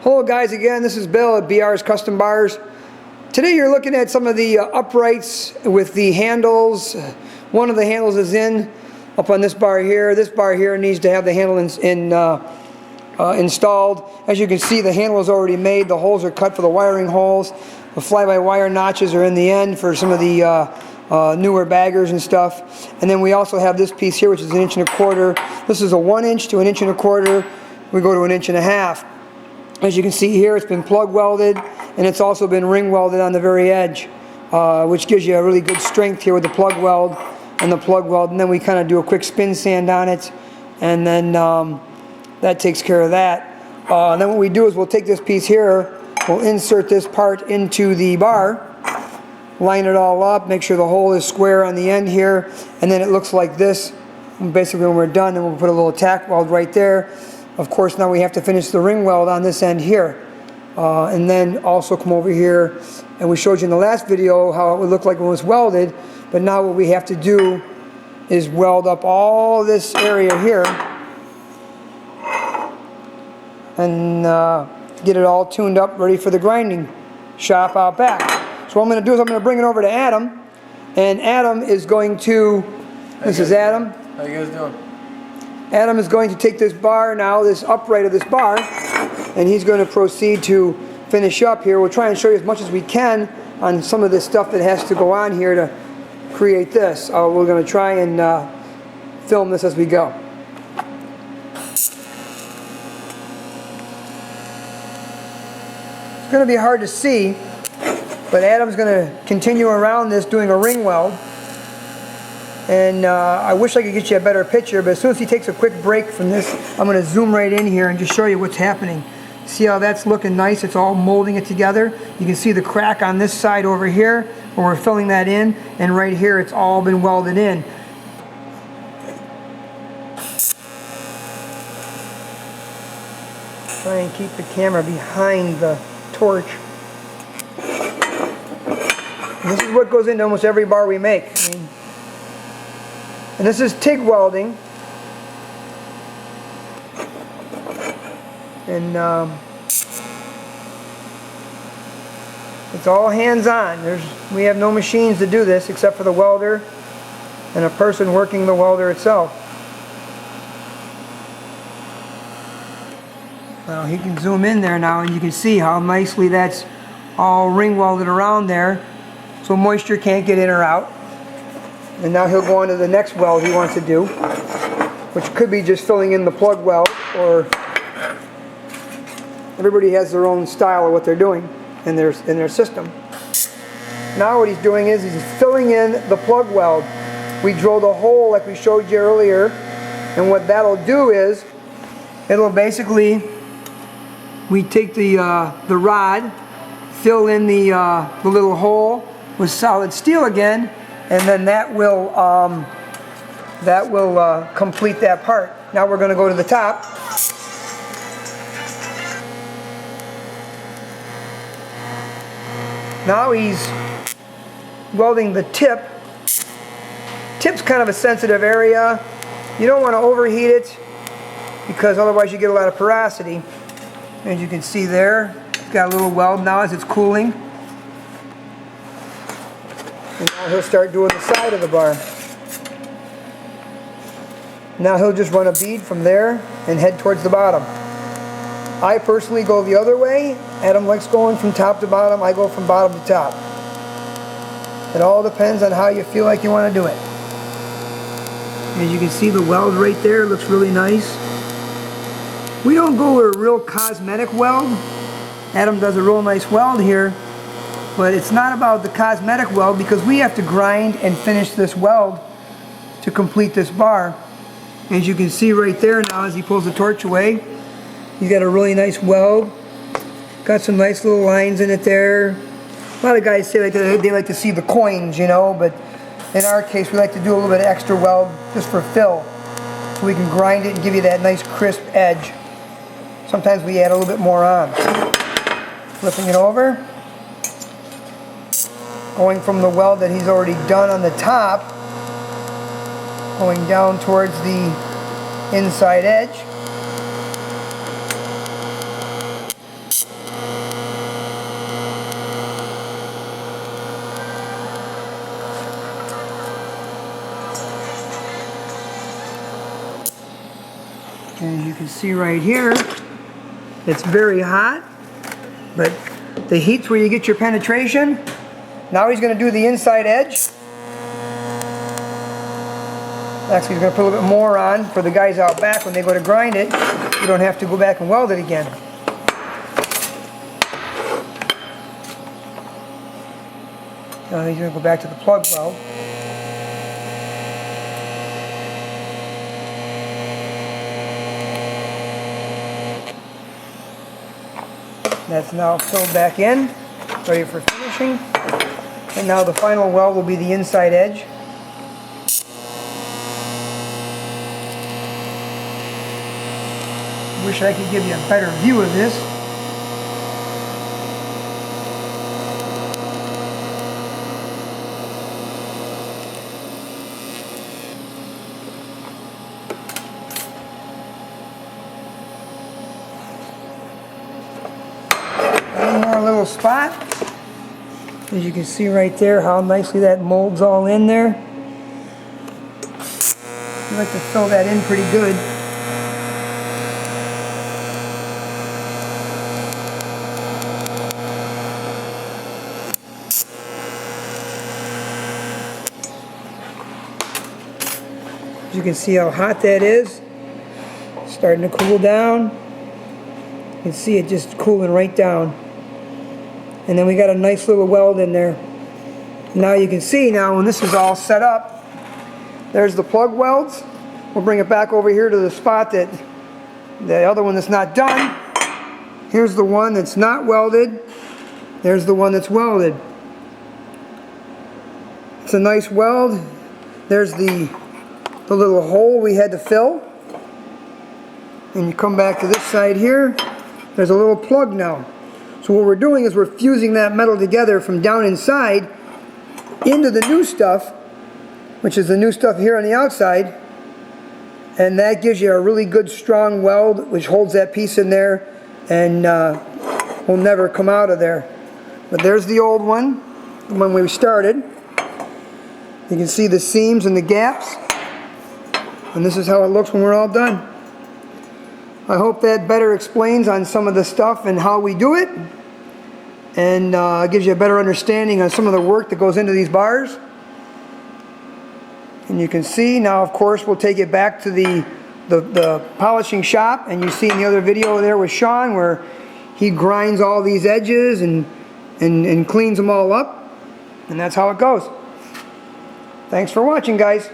Hello guys, again, this is Bill at BR's Custom Bars. Today you're looking at some of the uprights with the handles. One of the handles is up on this bar here. This bar here needs to have the handle installed. As you can see, the handle is already made. The holes are cut for the wiring holes. The fly-by-wire notches are in the end for some of the newer baggers and stuff. And then we also have this piece here, which is 1.25 inches. This is a 1 inch to 1.25 inches. We go to 1.5 inches. As you can see here, it's been plug welded, and it's also been ring welded on the very edge, which gives you a really good strength here with the plug weld and the plug weld. And then we kind of do a quick spin sand on it, and then that takes care of that. And then what we do is we'll take this piece here, we'll insert this part into the bar, line it all up, make sure the hole is square on the end here, and then it looks like this. And basically when we're done, then we'll put a little tack weld right there. Of course, now we have to finish the ring weld on this end here, and then also come over here, and we showed you in the last video how it would look like when it was welded, but now what we have to do is weld up all this area here and get it all tuned up, ready for the grinding shop out back. So what I'm going to do is I'm going to bring it over to Adam, and Adam is going to, this is Adam. How you guys doing? Adam is going to take this bar now, this upright of this bar, and he's going to proceed to finish up here. We'll try and show you as much as we can on some of this stuff that has to go on here to create this. We're going to try and film this as we go. It's going to be hard to see, but Adam's going to continue around this doing a ring weld. And I wish I could get you a better picture, but as soon as he takes a quick break from this, I'm going to zoom right in here and just show you what's happening. See how that's looking nice? It's all molding it together. You can see the crack on this side over here where we're filling that in, and right here it's all been welded in. Try and keep the camera behind the torch. And this is what goes into almost every bar we make. And this is TIG welding, and it's all hands-on. We have no machines to do this except for the welder and a person working the welder itself. Now he can zoom in there now, and you can see how nicely that's all ring welded around there, so moisture can't get in or out. And now he'll go on to the next weld he wants to do, which could be just filling in the plug weld, or everybody has their own style of what they're doing in their system. Now what he's doing is he's filling in the plug weld. We drilled a hole like we showed you earlier, and what that'll do is it'll basically, we take the rod, fill in the little hole with solid steel again, and then that will complete that part. Now we're going to go to the top. Now he's welding the tip. Tip's kind of a sensitive area. You don't want to overheat it because otherwise you get a lot of porosity. As you can see there, it's got a little weld now as it's cooling. And now he'll start doing the side of the bar. Now he'll just run a bead from there and head towards the bottom. I personally go the other way. Adam likes going from top to bottom. I go from bottom to top. It all depends on how you feel like you want to do it. As you can see, the weld right there looks really nice. We don't go with a real cosmetic weld. Adam does a real nice weld here. But it's not about the cosmetic weld because we have to grind and finish this weld to complete this bar. As you can see right there now as he pulls the torch away, he's got a really nice weld. Got some nice little lines in it there. A lot of guys say they like to see the coins, you know, but in our case we like to do a little bit of extra weld just for fill, so we can grind it and give you that nice crisp edge. Sometimes we add a little bit more on. Flipping it over. Going from the weld that he's already done on the top, going down towards the inside edge. And as you can see right here, it's very hot, but the heat's where you get your penetration. Now he's going to do the inside edge. Actually, he's going to put a little bit more on for the guys out back when they go to grind it. You don't have to go back and weld it again. Now he's going to go back to the plug weld. That's now filled back in, ready for finishing. And now the final weld will be the inside edge. Wish I could give you a better view of this. One more little spot. As you can see right there how nicely that molds all in there. I like to fill that in pretty good. As you can see how hot that is. Starting to cool down. You can see it just cooling right down. And then we got a nice little weld in there. Now you can see now when this is all set up, there's the plug welds. We'll bring it back over here to the spot that the other one that's not done. Here's the one that's not welded. There's the one that's welded. It's a nice weld. There's the little hole we had to fill. And you come back to this side here, there's a little plug now. So what we're doing is we're fusing that metal together from down inside into the new stuff, which is the new stuff here on the outside, and that gives you a really good strong weld which holds that piece in there and will never come out of there. But there's the old one, when we started. You can see the seams and the gaps. And this is how it looks when we're all done. I hope that better explains on some of the stuff and how we do it, and gives you a better understanding on some of the work that goes into these bars. And you can see now, of course, we'll take it back to the polishing shop, and you see in the other video there with Sean where he grinds all these edges and cleans them all up, and that's how it goes. Thanks for watching, guys.